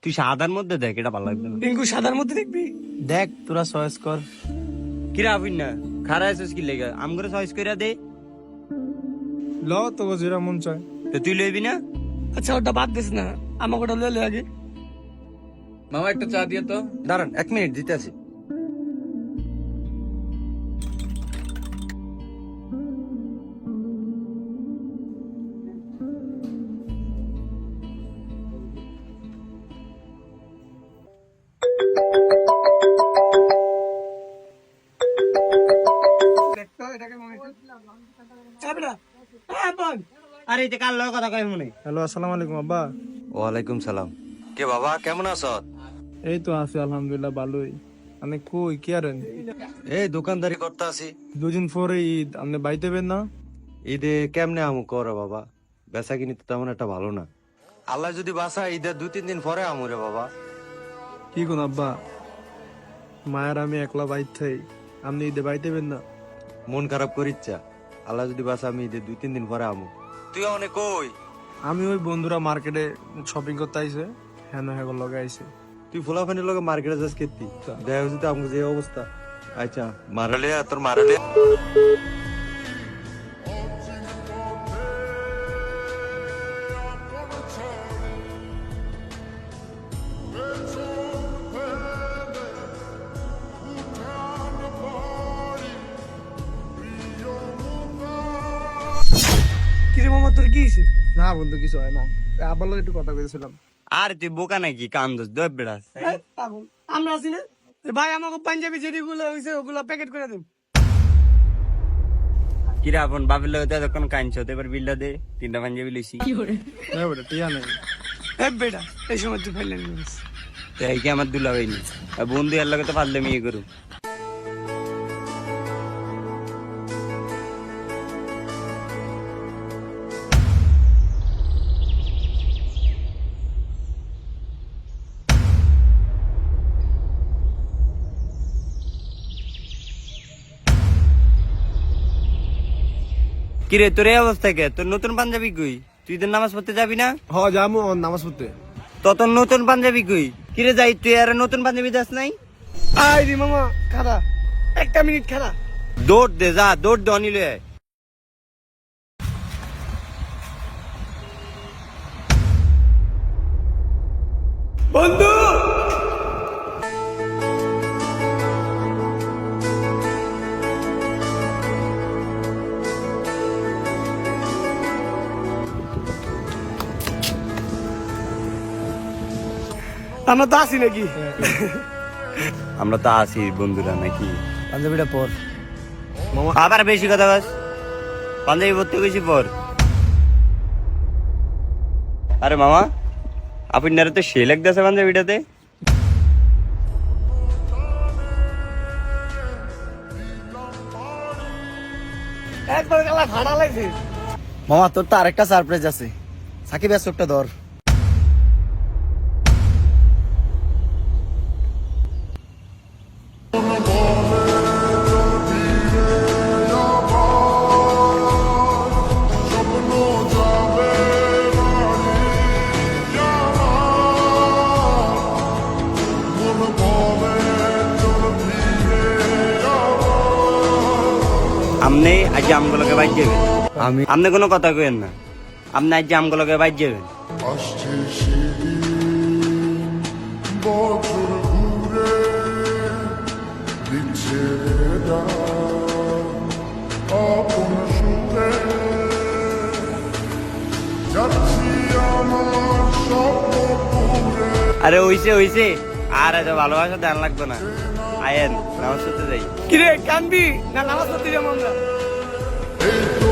তুই সাদার মধ্যে দেখ, এটা ভালো লাগবে না। টিঙ্কু সাদার মধ্যে দেখবি? দেখ তোরা চয়েস কর। কিরা আবিন না খারা আছিস কি লেগে আম করে চয়েস করে দে। ল তো যেটা মন চায়। তো তুই লইবি না? আচ্ছা ওটা বাদ দিস না, আমাকে ওটা লইলে আগে। মামা একটা চা দিয়ে তো। দাঁড়ান 1 মিনিট দিতে আছি। আরে এটা কার লগে কথা কই মনে? হ্যালো, আসসালামু আলাইকুম আব্বা। ওয়ালাইকুম সালাম। কে বাবা কেমন আছো? এই তো আছি আলহামদুলিল্লাহ ভালোই। আপনি কই কি আরেন? এই দোকানদারি করতে আছি। দুদিন পরে ঈদ, আপনি বাইতে বেন না? ঈদে কেমনে আমু করো বাবা, বেচা কিনি তো তেমন একটা ভালো না। আল্লাহ যদি বাসা ঈদের 2-3 দিন পরে আমু রে বাবা। কি কোন আব্বা, মায়ের আমি একলা বাইতে, আপনি ঈদে বাইতে বেন না? মন খারাপ করিচ্ছা, আল্লাহ যদি বাসা আমি ঈদের 2-3 দিন পরে আমু। তুই অনেক কই? আমি ওই বন্ধুরা মার্কেটে শপিং করতে আইছে, হ্যাঁ হ্যাঁ লগে আইছে। তুই ফুলাফানির লগে মার্কেটে যাস কেতি দেখা হচ্ছে তো আমাকে যে অবস্থা। আচ্ছা মারালে তোর মারালে কিরে মামা তোর কি হয়েছে? না বন্ধু কিছু হয় না, আবার লগে একটু কথা কইছিলাম। আর তুই বোকা নাকি কান্দস দব বেড়াস? আমরা আছি না? ভাই আমাকে পাঞ্জাবি যেগুলো হয়েছে ওগুলো প্যাকেট করে দিন। কিরা আপন বাপের লগে তো এতক্ষণ কাঁদছো, তো এবার বিলটা দে। 3টা পাঞ্জাবি লইছি। হ্যাঁ বেটা টিয়া নেই। এ বেটা এই সময় তুই ফেললেন তো এই কি আমার দুলা হইনি, বন্ধু এর লগে তো পারলে মেয়ে করু। কিরে তোর এই অবস্থা কে? তোর নতুন পাঞ্জাবি কই? তুই তো নামাজ পড়তে যাবি না? হ যামু নামাজ পড়তে। তো তোর নতুন পাঞ্জাবি কই? কিরে যাই তুই আর নতুন পাঞ্জাবি দাস নাই? আই রে মামা খারা, 1 মিনিট খারা। দৌড় দে, যা দৌড় দে অনিলে। বন্ধু আমরা তো আসি নাকি? আমরা তো আছি বন্ধুরা নাকি? পাঞ্জাবিটা পর। আবার বেশি কথা বাস, পাঞ্জাবি পড়তে গেছি পর। আরে মামা আপনার তো সে লাগতেছে পাঞ্জাবিটাতে। একবার গেলা ভাড়া লাগছে। মামা তোর তো আরেকটা সারপ্রাইজ আছে, সাকিব এর চোখটা ধর। আপনি আজ আমগুলোকে বাইর যাবেন, আপনি কোনো কথা কেন না। আপনি আজ আমগুলোকে বাইর যাবেন। আসছে সেদিন বছর ঘুরে দিচ্ছে আপন সুরে যাচ্ছি আমার স্বপ্নপুরে। আরে হইছে হইছে, আর এত ভালোবাসা ধ্যান লাগবে না। আয়েন নামাজ পড়তে যাই। কিরে কান্দি না নামাজ পড়তে যাবো আমরা? এই তো